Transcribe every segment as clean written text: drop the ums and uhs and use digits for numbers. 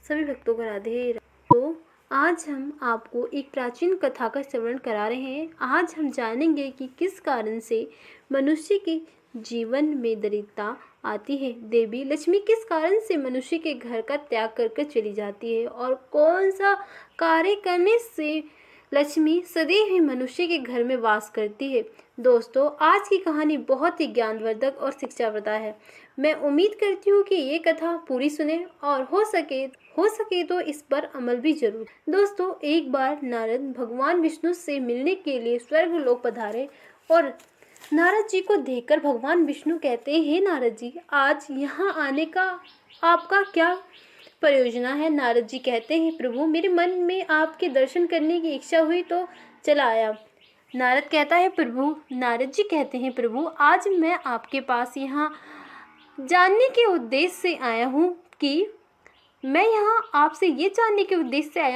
सभी भक्तों को राधे। तो आज हम आपको एक प्राचीन कथा का श्रवण करा रहे हैं। आज हम जानेंगे कि किस कारण से मनुष्य के जीवन में दरिद्रता आती है। देवी लक्ष्मी किस कारण से मनुष्य के घर का त्याग करके चली जाती है और कौन सा कार्य करने से लक्ष्मी सदैव ही मनुष्य के घर में वास करती है। दोस्तों, आज की कहानी बहुत ही ज्ञानवर्धक और शिक्षाप्रद है। मैं उम्मीद करती हूँ कि ये कथा पूरी सुने और हो सके तो इस पर अमल भी जरूर। दोस्तों, एक बार नारद भगवान विष्णु से मिलने के लिए स्वर्गलोक पधारे और नारद जी को देखकर भगवान विष्णु कहते हैं, नारद जी, आज यहाँ आने का आपका क्या प्रयोजना है। नारद जी कहते हैं, प्रभु, मेरे मन में आपके दर्शन करने की इच्छा हुई तो चला आया। नारद जी कहते हैं, प्रभु, आज मैं आपके पास यहाँ जानने के उद्देश्य से आया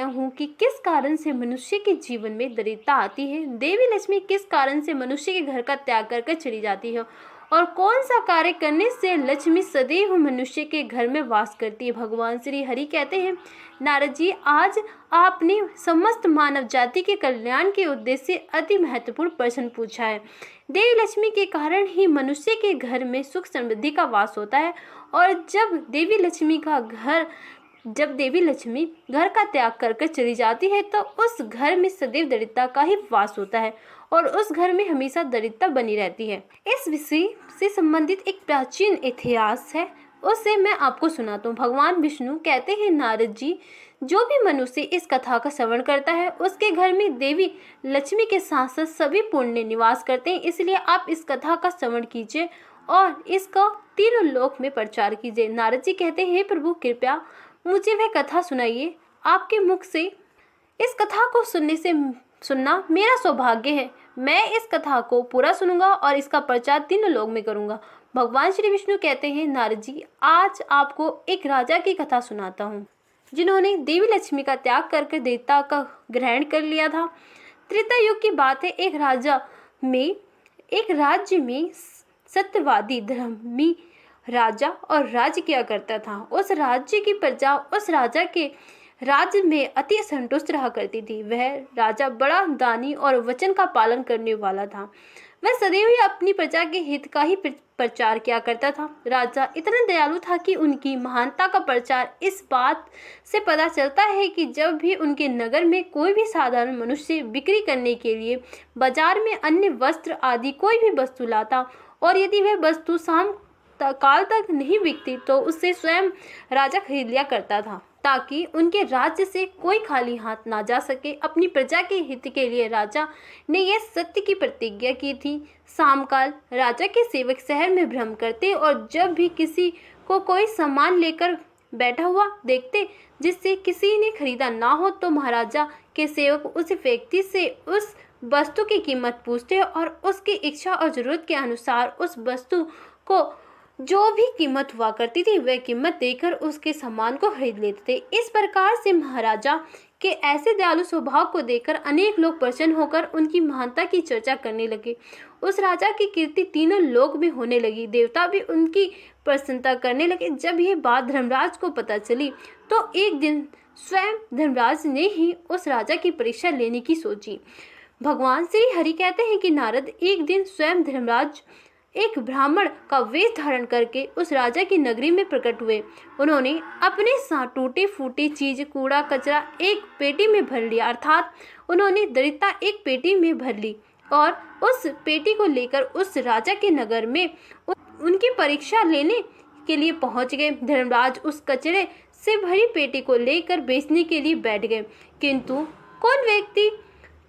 हूँ कि किस कारण से मनुष्य के जीवन में दरिद्रता आती है। देवी लक्ष्मी किस कारण से मनुष्य के घर का त्याग करके चली जाती है और कौन सा कार्य करने से लक्ष्मी सदैव मनुष्य के घर में वास करती है। भगवान श्री हरि कहते हैं, नारद जी, आज आपने समस्त मानव जाति के कल्याण के उद्देश्य से अति महत्वपूर्ण प्रश्न पूछा है। देवी लक्ष्मी के कारण ही मनुष्य के घर में सुख समृद्धि का वास होता है और जब देवी लक्ष्मी घर का त्याग करके चली जाती है तो उस घर में सदैव दरिद्रता का ही वास होता है और उस घर में हमेशा दरिद्रता बनी रहती है। इस विषय से संबंधित एक प्राचीन इतिहास है, उसे मैं आपको सुनाता हूँ। भगवान विष्णु कहते हैं, नारद जी, जो भी मनुष्य इस कथा का श्रवण करता है उसके घर में देवी लक्ष्मी के साथ साथ सभी पुण्य निवास करते हैं। इसलिए आप इस कथा का श्रवण कीजिए और इसका तीनों लोक में प्रचार कीजिए। नारद जी कहते हैं, प्रभु, कृपया मुझे वह कथा सुनाइए। आपके मुख से इस कथा को सुनना मेरा सौभाग्य है। मैं इस कथा को पूरा सुनूंगा और इसका प्रचार तीनों लोक में करूंगा। भगवान श्री विष्णु कहते हैं, नारद जी, आज आपको एक राजा की कथा सुनाता हूँ जिन्होंने देवी लक्ष्मी का त्याग करके देवता का ग्रहण कर लिया था। त्रेता युग की बात है। एक राज्य में सत्यवादी धर्मी राजा और राज्य किया करता था। उस राज्य की प्रजा उस राजा के राज्य में अति संतुष्ट रहा करती थी। वह राजा बड़ा दानी और वचन का पालन करने वाला था। वह सदैव ही अपनी प्रजा के हित का ही प्रचार किया करता था। राजा इतना दयालु था कि उनकी महानता का प्रचार इस बात से पता चलता है कि जब भी उनके नगर में कोई भी साधारण मनुष्य बिक्री करने के लिए बाजार में अन्य वस्त्र आदि कोई भी वस्तु लाता और यदि वह वस्तु शाम काल तक नहीं बिकती तो उससे स्वयं राजा खरीद लिया करता था ताकि उनके राज्य से कोई खाली हाथ ना जा सके। अपनी प्रजा के हित के लिए राजा ने यह सत्य की प्रतिज्ञा की थी। शाम काल राजा के सेवक शहर में भ्रमण करते और जब भी किसी को कोई सामान लेकर बैठा हुआ देखते जिससे किसी ने खरीदा ना हो तो महाराजा के सेवक उस व्यक्ति से उस वस्तु की कीमत पूछते और उसकी इच्छा और जरूरत के अनुसार उस वस्तु को जो भी कीमत हुआ करती थी वह कीमत देकर उसके सामान को खरीद लेते थे। इस प्रकार से महाराजा के ऐसे दयालु स्वभाव को देखकर अनेक लोग प्रसन्न होकर उनकी महानता की चर्चा करने लगे। उस राजा की कीर्ति तीनों लोक में होने लगी। देवता भी उनकी प्रशंसा करने लगे। जब यह बात धर्मराज को पता चली तो एक दिन स्वयं धर्मराज ने ही उस राजा की परीक्षा लेने की सोची। भगवान श्री हरि कहते हैं कि नारद, एक दिन स्वयं धर्मराज एक ब्राह्मण का वेश धारण करके उस राजा की नगरी में प्रकट हुए। उन्होंने अपने साथ टूटे फूटे चीज, कूड़ा कचरा एक पेटी में भर लिया, अर्थात उन्होंने दरिद्रता एक पेटी में भर ली और उस पेटी को लेकर उस राजा के नगर में उनकी परीक्षा लेने के लिए पहुंच गए। धर्मराज उस कचरे से भरी पेटी को लेकर बेचने के लिए बैठ गए, किंतु कौन व्यक्ति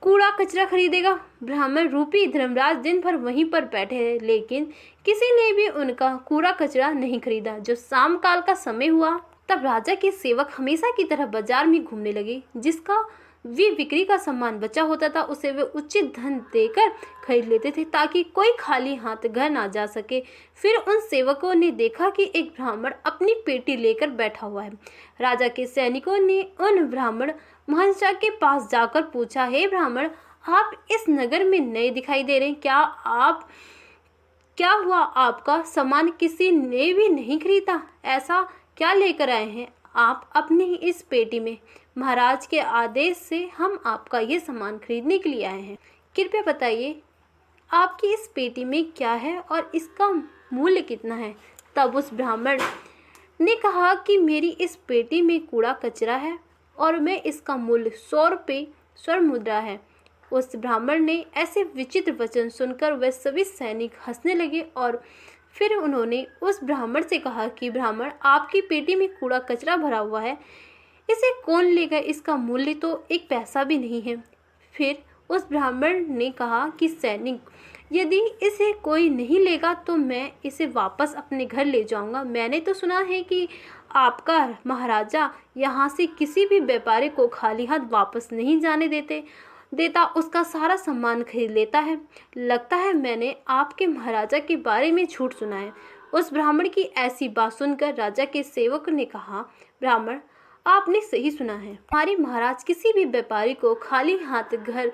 कूड़ा कचरा खरीदेगा। ब्राह्मण रूपी धर्मराज दिन भर वहीं पर बैठे रहे, लेकिन किसी ने भी उनका कूड़ा कचरा नहीं खरीदा। जब शाम काल का समय हुआ तब राजा के सेवक हमेशा की तरह बाजार में घूमने लगे। जिसका भी बिक्री का सामान बचा होता था उसे वे उचित धन देकर खरीद लेते थे ताकि कोई खाली हाथ घर ना जा सके। फिर उन सेवकों ने देखा कि एक ब्राह्मण अपनी पेटी लेकर बैठा हुआ है। राजा के सैनिकों ने उन ब्राह्मण महंसा के पास जाकर पूछा, हे ब्राह्मण, आप इस नगर में नए दिखाई दे रहे हैं, क्या हुआ? आपका सामान किसी ने भी नहीं खरीदा? ऐसा क्या लेकर आए हैं? आप अपनी इस पेटी में महाराज के आदेश से हम आपका ये सामान खरीदने के लिए आए हैं। कृपया बताइए आपकी इस पेटी में क्या है और इसका मूल्य कितना है। तब उस ब्राह्मण ने कहा कि मेरी इस पेटी में कूड़ा कचरा है और मैं इसका मूल्य 100 रुपये स्वर्ण मुद्रा है। उस ब्राह्मण ने ऐसे विचित्र वचन सुनकर वह सभी सैनिक हंसने लगे और फिर उन्होंने उस ब्राह्मण से कहा कि ब्राह्मण, आपकी पेटी में कूड़ा कचरा भरा हुआ है, इसे कौन लेगा, इसका मूल्य तो एक पैसा भी नहीं है। फिर उस ब्राह्मण ने कहा कि सैनिक, यदि इसे कोई नहीं लेगा तो मैं इसे वापस अपने घर ले जाऊंगा। मैंने तो सुना है कि आपका महाराजा यहाँ से किसी भी व्यापारी को खाली हाथ वापस नहीं जाने देता उसका सारा सामान खरीद लेता है। लगता है मैंने आपके महाराजा के बारे में झूठ सुना है। उस ब्राह्मण की ऐसी बात सुनकर राजा के सेवक ने कहा, ब्राह्मण, आपने सही सुना है। हमारे महाराज किसी भी व्यापारी को खाली हाथ घर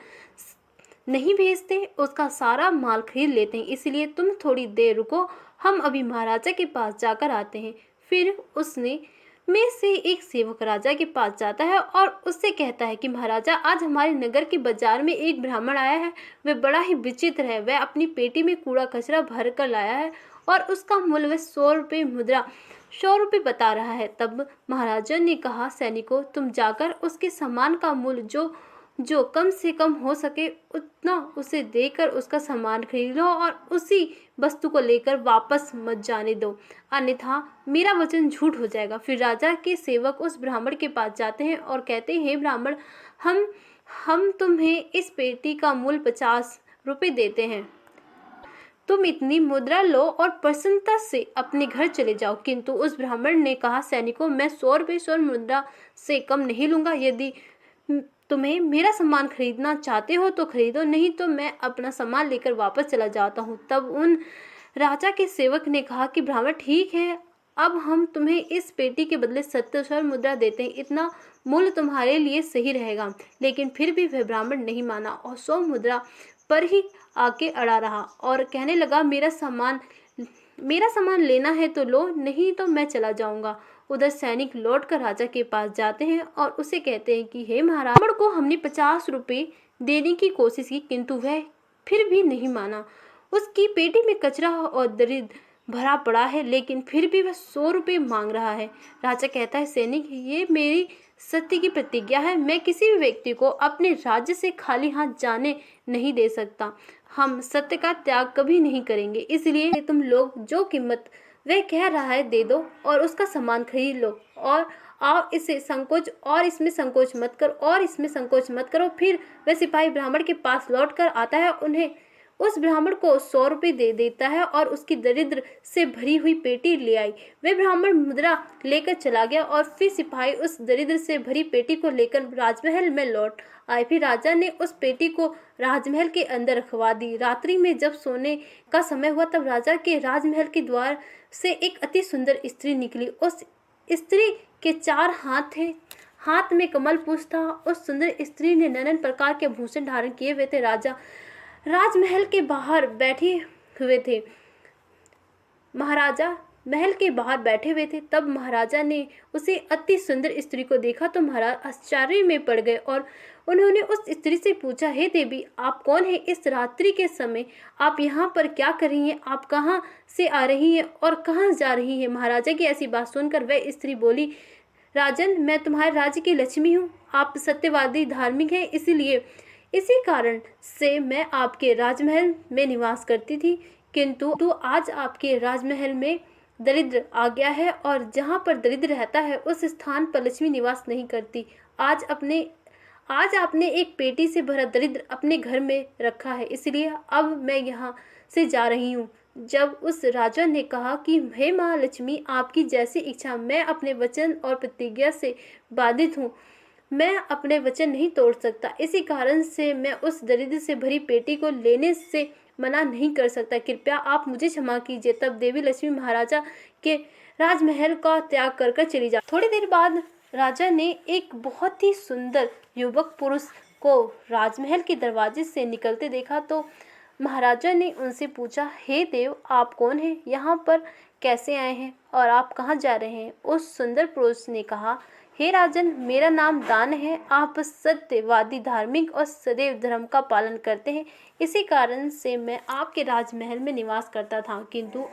नहीं भेजते, उसका सारा माल खरीद लेते हैं। इसलिए तुम थोड़ी देर रुको, हम अभी महाराजा के पास जाकर आते हैं। फिर उसने में से एक सेवक राजा के पास जाता है और उससे कहता है कि महाराजा, आज हमारे नगर के बाजार में एक ब्राह्मण आया है। वह बड़ा ही विचित्र है। वह अपनी पेटी में कूड़ा कचरा भर कर लाया है और उसका मूल्य वह 100 रुपये मुद्रा 100 रुपये बता रहा है। तब महाराजा ने कहा, सैनिकों, तुम जाकर उसके सामान का मूल्य जो कम से कम हो सके उतना उसे देकर उसका सामान खरीद लो और उसी वस्तु को लेकर वापस मत जाने दो, अन्यथा मेरा वचन झूठ हो जाएगा। फिर राजा के सेवक उस ब्राह्मण के पास जाते हैं और कहते हैं, हे ब्राह्मण, हम तुम्हें इस पेटी का मूल्य 50 रुपये देते हैं। तुम इतनी मुद्रा लो और प्रसन्नता से अपने घर चले जाओ। किंतु उस ब्राह्मण ने कहा, सैनिकों, मैं 100 रुपये स्वर्ण मुद्रा से कम नहीं लूंगा। यदि तुम्हें मेरा सामान खरीदना चाहते हो तो खरीदो, नहीं तो मैं अपना सामान लेकर वापस चला जाता हूँ। तब उन राजा के सेवक ने कहा कि ब्राह्मण, ठीक है, अब हम तुम्हें इस पेटी के बदले 70 स्वर्ण मुद्रा देते हैं। इतना मूल्य तुम्हारे लिए सही रहेगा। लेकिन फिर भी वह ब्राह्मण नहीं माना और 100 मुद्रा पर ही आके अड़ा रहा और कहने लगा, मेरा सामान लेना है तो लो, नहीं तो मैं चला जाऊंगा। उधर सैनिक लौटकर राजा के पास जाते हैं और उसे कहते हैं कि हे महाराज, ब्राह्मण को हमने 50 रुपये देने की कोशिश की, किंतु वह फिर भी नहीं माना। उसकी पेटी में कचरा और दरिद्र भरा पड़ा है, लेकिन फिर भी वह 100 रुपये मांग रहा है। राजा कहता है, सैनिक, ये मेरी सत्य की प्रतिज्ञा है। मैं किसी भी व्यक्ति को अपने राज्य से खाली हाथ जाने नहीं दे सकता। हम सत्य का त्याग कभी नहीं करेंगे। इसलिए तुम लोग जो कीमत वह कह रहा है दे दो और उसका सामान खरीद लो और आओ, इसमें संकोच मत करो। फिर वह सिपाही ब्राह्मण के पास लौटकर आता है, उन्हें उस ब्राह्मण को 100 रुपये दे देता है और उसकी दरिद्र से भरी हुई पेटी ले आई। वह ब्राह्मण मुद्रा लेकर चला गया और फिर सिपाही उस दरिद्र से भरी पेटी को लेकर राजमहल में लौट आए। फिर राजा ने उस पेटी को राजमहल के अंदर रखवा दी। रात्रि में जब सोने का समय हुआ तब राजा के राजमहल के द्वार से एक अति सुंदर स्त्री निकली। उस स्त्री के 4 हाथ थे, हाथ में कमल पुष्प था। उस सुंदर स्त्री ने नाना प्रकार के आभूषण धारण किए हुए थे। राजा राजमहल के बाहर बैठे हुए थे। महाराजा महल के बाहर बैठे हुए थे। तब महाराजा ने उसे अति सुंदर स्त्री को देखा तो महाराज आश्चर्य में पड़ गए और उन्होंने उस स्त्री से पूछा, हे देवी, आप कौन है? इस रात्रि के समय आप यहाँ पर क्या कर रही हैं? आप कहाँ से आ रही हैं और कहाँ जा रही हैं? महाराजा की ऐसी बात सुनकर वह स्त्री बोली, राजन, मैं तुम्हारे राज्य की लक्ष्मी हूँ। आप सत्यवादी धार्मिक हैं, इसी कारण से मैं आपके राजमहल में निवास करती थी, किंतु आज आपके राजमहल में दरिद्र आ गया है और जहाँ पर दरिद्र रहता है उस स्थान पर लक्ष्मी निवास नहीं करती। आज आपने एक पेटी से भरा दरिद्र अपने घर में रखा है, इसलिए अब मैं यहाँ से जा रही हूँ। जब उस राजा ने कहा कि हे महालक्ष्मी, आपकी जैसी इच्छा, मैं अपने वचन और प्रतिज्ञा से बाधित हूँ, मैं अपने वचन नहीं तोड़ सकता। इसी कारण से मैं उस दरिद्र से भरी पेटी को लेने से मना नहीं कर सकता। कृपया आप मुझे क्षमा कीजिए। तब देवी लक्ष्मी महाराजा के राजमहल का त्याग कर चली जा। थोड़ी देर बाद राजा ने एक बहुत ही सुंदर युवक पुरुष को राजमहल के दरवाजे से निकलते देखा तो महाराजा ने उनसे पूछा, हे देव, आप कौन हैं? यहाँ पर कैसे आए हैं और आप कहाँ जा रहे हैं? उस सुंदर पुरुष ने कहा, हे राजन, मेरा नाम दान है। आप सत्यवादी, धार्मिक और सदैव धर्म का पालन करते हैं। इसी कारण से मैं आपके राजमहल में निवास करता था, किंतु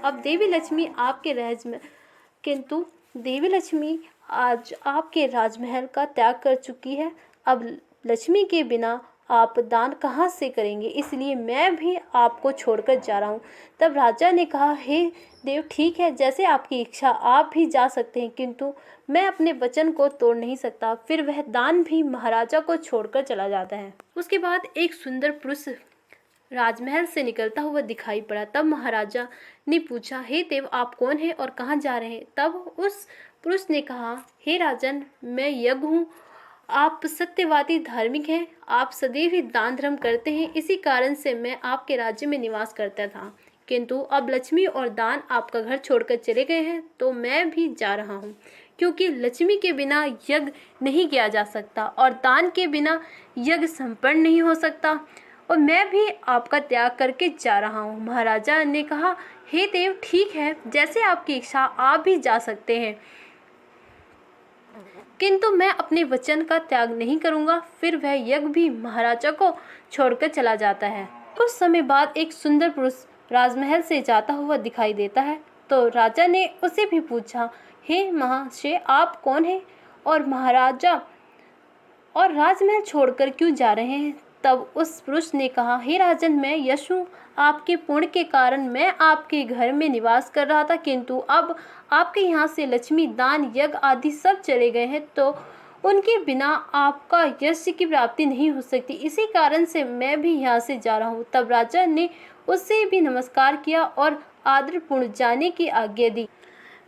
देवी लक्ष्मी आज आपके राजमहल का त्याग कर चुकी है। अब लक्ष्मी के बिना आप दान कहाँ से करेंगे? इसलिए मैं भी आपको छोड़कर जा रहा हूँ। तब राजा ने कहा, हे देव, ठीक है, जैसे आपकी इच्छा, आप भी जा सकते हैं, किंतु मैं अपने वचन को तोड़ नहीं सकता। फिर वह दान भी महाराजा को छोड़कर चला जाता है। उसके बाद एक सुंदर पुरुष राजमहल से निकलता हुआ दिखाई पड़ा। तब महाराजा ने पूछा, हे देव, आप कौन हैं और कहाँ जा रहे हैं? तब उस पुरुष ने कहा, हे राजन, मैं यज्ञ हूँ। आप सत्यवादी, धार्मिक हैं, आप सदैव ही दान धर्म करते हैं। इसी कारण से मैं आपके राज्य में निवास करता था, किंतु अब लक्ष्मी और दान आपका घर छोड़कर चले गए हैं, तो मैं भी जा रहा हूँ, क्योंकि लक्ष्मी के बिना यज्ञ नहीं किया जा सकता और दान के बिना यज्ञ संपन्न नहीं हो सकता, और मैं भी आपका त्याग करके जा रहा हूँ। महाराजा ने कहा, हे देव, ठीक है, जैसे आपकी इच्छा, आप भी जा सकते हैं, किंतु मैं अपने वचन का त्याग नहीं करूंगा। फिर वह यज्ञ भी महाराजा को छोड़कर चला जाता है। कुछ समय बाद एक सुंदर पुरुष राजमहल से जाता हुआ दिखाई देता है। तो राजा ने उसे भी पूछा, हे महाशय, आप कौन हैं और महाराजा और राजमहल छोड़कर क्यों जा रहे हैं? तब उस पुरुष ने कहा, हे राजन, मैं यश हूँ। आपके पुण्य के कारण मैं आपके घर में निवास कर रहा था, किंतु अब आपके यहाँ से लक्ष्मी, दान, यज्ञ आदि सब चले गए हैं, तो उनके बिना आपका यश की प्राप्ति नहीं हो सकती। इसी कारण से मैं भी यहाँ से जा रहा हूँ। तब राजा ने उससे भी नमस्कार किया और आदरपूर्ण जाने की आज्ञा दी।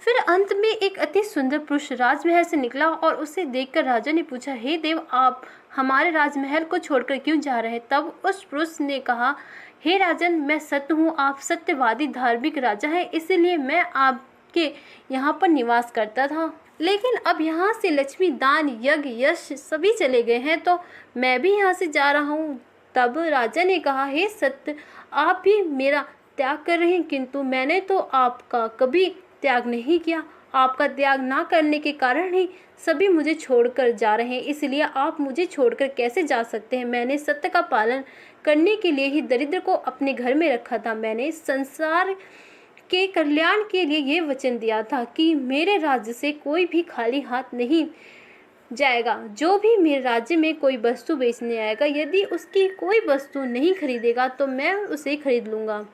फिर अंत में एक अति सुंदर पुरुष राजमहल से निकला और उसे देखकर राजा ने पूछा, हे देव, आप हमारे राजमहल को छोड़कर क्यों जा रहे हैं? तब उस पुरुष ने कहा, हे राजन, मैं सत्य हूँ, आप सत्यवादी, धार्मिक राजा हैं, इसलिए मैं आपके यहाँ पर निवास करता था, लेकिन अब यहाँ से लक्ष्मी, दान, यज्ञ, यश सभी चले गए हैं, तो मैं भी यहाँ से जा रहा हूँ। तब राजा ने कहा, हे सत्य, आप भी मेरा त्याग कर रहे हैं, किंतु मैंने तो आपका कभी त्याग नहीं किया। आपका त्याग ना करने के कारण ही सभी मुझे छोड़कर जा रहे हैं, इसलिए आप मुझे छोड़कर कैसे जा सकते हैं? मैंने सत्य का पालन करने के लिए ही दरिद्र को अपने घर में रखा था। मैंने संसार के कल्याण के लिए ये वचन दिया था कि मेरे राज्य से कोई भी खाली हाथ नहीं जाएगा। जो भी मेरे राज्य में कोई वस्तु बेचने आएगा, यदि उसकी कोई वस्तु नहीं खरीदेगा तो मैं उसे खरीद लूँगा।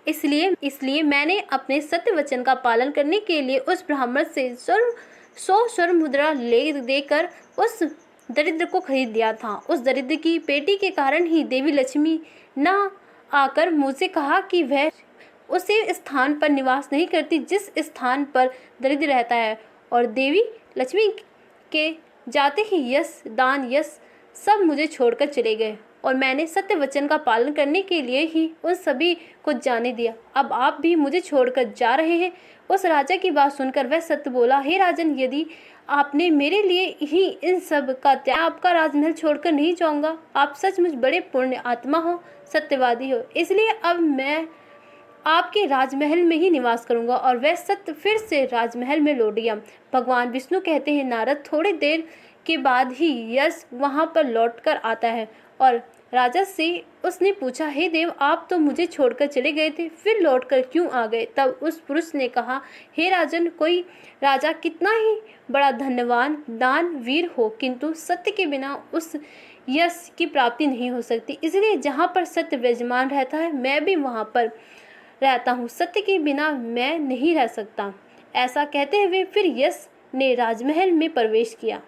इसलिए मैंने अपने सत्य वचन का पालन करने के लिए उस ब्राह्मण से 100 स्वर्ण मुद्रा ले देकर उस दरिद्र को खरीद दिया था। उस दरिद्र की पेटी के कारण ही देवी लक्ष्मी न आकर मुझसे कहा कि वह उसी स्थान पर निवास नहीं करती जिस स्थान पर दरिद्र रहता है, और देवी लक्ष्मी के जाते ही यश, दान, यश सब मुझे छोड़कर चले गए, और मैंने सत्य वचन का पालन करने के लिए ही उन सभी को जाने दिया। अब आप भी मुझे छोड़कर जा रहे हैं। उस राजा की बात सुनकर वह सत्य बोला, हे राजन, यदि आपने मेरे लिए ही इन सब का त्याग, आपका राजमहल छोड़कर नहीं जाऊंगा। आप सचमुच बड़े पुण्य आत्मा हो, सत्यवादी हो, इसलिए अब मैं आपके राजमहल में ही निवास करूंगा। और वह सत्य फिर से राजमहल में लौट गया। भगवान विष्णु कहते हैं, नारद, थोड़ी देर के बाद ही यश वहां पर लौट कर आता है, और राजा से उसने पूछा, हे देव, आप तो मुझे छोड़कर चले गए थे, फिर लौटकर क्यों आ गए? तब उस पुरुष ने कहा, हे राजन, कोई राजा कितना ही बड़ा धन्यवान, दान, वीर हो, किंतु सत्य के बिना उस यश की प्राप्ति नहीं हो सकती। इसलिए जहाँ पर सत्य विराजमान रहता है, मैं भी वहाँ पर रहता हूँ। सत्य के बिना मैं नहीं रह सकता। ऐसा कहते हुए फिर यश ने राजमहल में प्रवेश किया।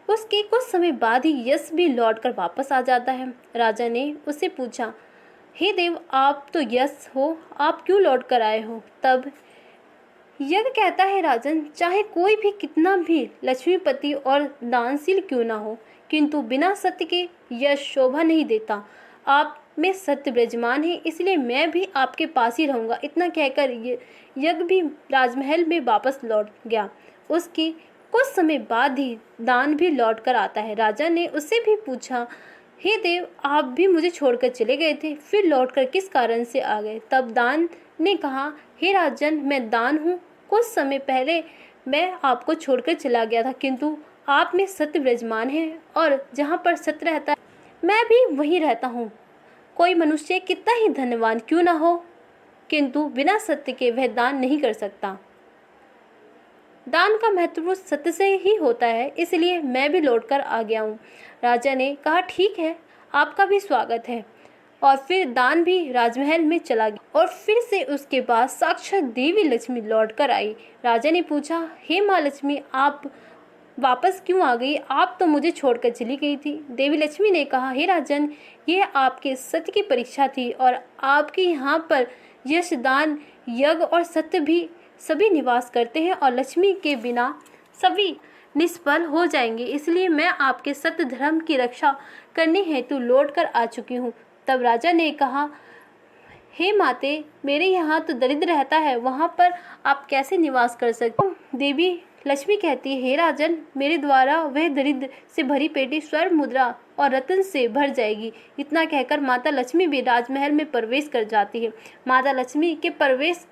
उसके कुछ समय बाद ही यश भी लौटकर वापस आ जाता है। राजा ने उससे पूछा, हे देव, आप तो यश हो, आप क्यों लौट कर आए हो? तब यज्ञ कहता है, राजन, चाहे कोई भी कितना भी लक्ष्मीपति और दानशील क्यों ना हो, किंतु बिना सत्य के यश शोभा नहीं देता। आप में सत्य विराजमान है, इसलिए मैं भी आपके पास ही रहूंगा। इतना कहकर यज्ञ भी राजमहल में वापस लौट गया। उसकी कुछ समय बाद ही दान भी लौट कर आता है। राजा ने उससे भी पूछा, हे देव, आप भी मुझे छोड़कर चले गए थे, फिर लौटकर किस कारण से आ गए? तब दान ने कहा, हे राजन, मैं दान हूँ कुछ समय पहले मैं आपको छोड़कर चला गया था, किंतु आप में सत्य विराजमान है और जहाँ पर सत्य रहता है मैं भी वहीं रहता हूँ। कोई मनुष्य कितना ही धनवान क्यों ना हो, किंतु बिना सत्य के वह दान नहीं कर सकता। दान का महत्व सत्य से ही होता है, इसलिए मैं भी लौटकर आ गया हूँ। राजा ने कहा, ठीक है, आपका भी स्वागत है। और फिर दान भी राजमहल में चला गया और फिर से उसके बाद साक्षात देवी लक्ष्मी लौटकर आई। राजा ने पूछा, हे माँ लक्ष्मी, आप वापस क्यों आ गई? आप तो मुझे छोड़कर चली गई थी। देवी लक्ष्मी ने कहा, हे राजन, यह आपके सत्य की परीक्षा थी और आपके यहाँ पर यश, दान, यज्ञ और सत्य भी सभी निवास करते हैं और लक्ष्मी के बिना सभी निष्फल हो जाएंगे। इसलिए मैं आपके सत्य धर्म की रक्षा करने हेतु लौट कर आ चुकी हूँ। तब राजा ने कहा, हे माते, मेरे यहाँ तो दरिद्र रहता है, वहाँ पर आप कैसे निवास कर सकते हो? देवी लक्ष्मी कहती है, हे राजन, मेरे द्वारा वह दरिद्र से भरी पेटी स्वर्ण मुद्रा और रत्न से भर जाएगी। इतना कहकर माता लक्ष्मी भी राजमहल में प्रवेश कर जाती है। माता लक्ष्मी के प्रवेश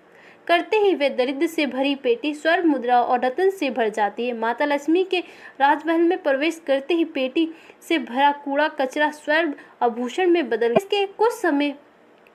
करते ही वे दरिद्र से भरी पेटी स्वर्ण मुद्रा और रत्न से भर जाती है। माता लक्ष्मी के राजमहल में प्रवेश करते ही पेटी से भरा कूड़ा कचरा स्वर्ण आभूषण में बदल गया। इसके कुछ समय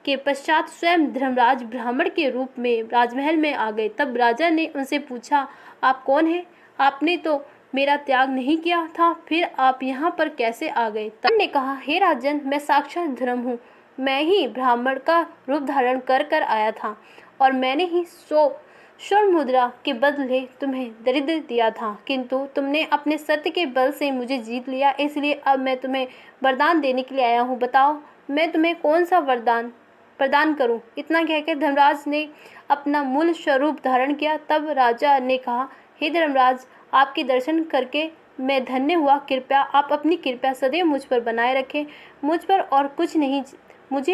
के पश्चात स्वयं धर्मराज ब्राह्मण के रूप में राजमहल में आ गए। तब राजा ने उनसे पूछा, आप कौन हैं? आपने तो मेरा त्याग नहीं किया था, फिर आप यहाँ पर कैसे आ गए? तब ने कहा, हे राजन, मैं साक्षात धर्म हूँ। मैं ही ब्राह्मण का रूप धारण कर आया था और मैंने ही 100 स्वर्ण मुद्रा के बदले तुम्हें दरिद्र दिया था, किंतु तुमने अपने सत्य के बल से मुझे जीत लिया, इसलिए अब मैं तुम्हें वरदान देने के लिए आया हूँ। बताओ, मैं तुम्हें कौन सा वरदान प्रदान करूं? इतना कहकर धर्मराज ने अपना मूल स्वरूप धारण किया। तब राजा ने कहा, हे धर्मराज, आपके दर्शन करके मैं धन्य हुआ। कृपया आप अपनी कृपा सदैव मुझ पर बनाए रखें। मुझे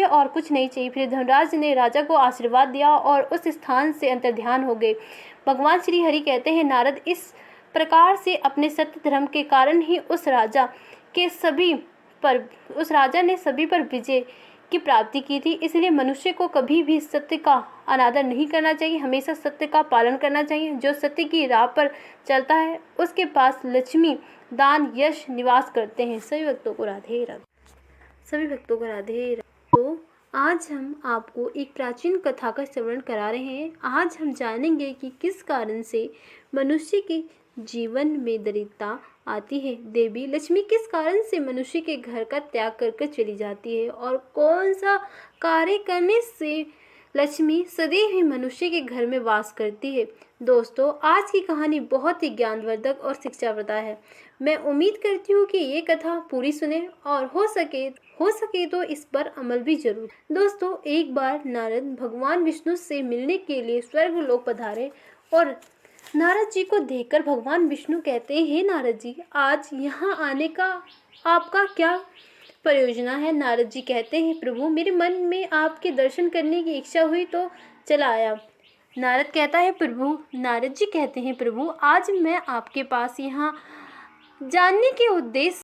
और कुछ नहीं चाहिए। फिर धर्मराज ने राजा को आशीर्वाद दिया और उस स्थान से अंतर्ध्यान हो गए। भगवान श्री हरि कहते हैं, नारद, इस प्रकार से अपने सत्य धर्म के कारण ही उस राजा ने सभी पर विजय की प्राप्ति की थी। इसलिए मनुष्य को कभी भी सत्य का अनादर नहीं करना चाहिए, हमेशा सत्य का पालन करना चाहिए। जो सत्य की राह पर चलता है उसके पास लक्ष्मी, दान, यश निवास करते हैं। सभी भक्तों को राधे राधे। तो आज हम आपको एक प्राचीन कथा का श्रवण करा रहे हैं। आज हम जानेंगे कि किस कारण से मनुष्य के जीवन में दरिद्रता आती है। देवी लक्ष्मी किस कारण से मनुष्य के घर का त्याग कर चली जाती है और कौन सा कार्य करने से लक्ष्मी सदैव ही मनुष्य के घर में वास करती है। दोस्तों, आज की कहानी बहुत ही ज्ञानवर्धक और शिक्षाप्रद है। मैं उम्मीद करती हूँ कि ये कथा पूरी सुने और हो सके तो इस पर अमल भी जरूर। दोस्तों, एक बार नारद भगवान विष्णु से मिलने के लिए स्वर्ग लोक पधारे और नारद जी को देखकर भगवान विष्णु कहते हैं, हे नारद जी, आज यहाँ आने का आपका क्या प्रयोजना है? नारद जी कहते हैं, प्रभु, मेरे मन में आपके दर्शन करने की इच्छा हुई तो चला आया। नारद जी कहते हैं, प्रभु, आज मैं आपके पास यहाँ जानने के उद्देश्य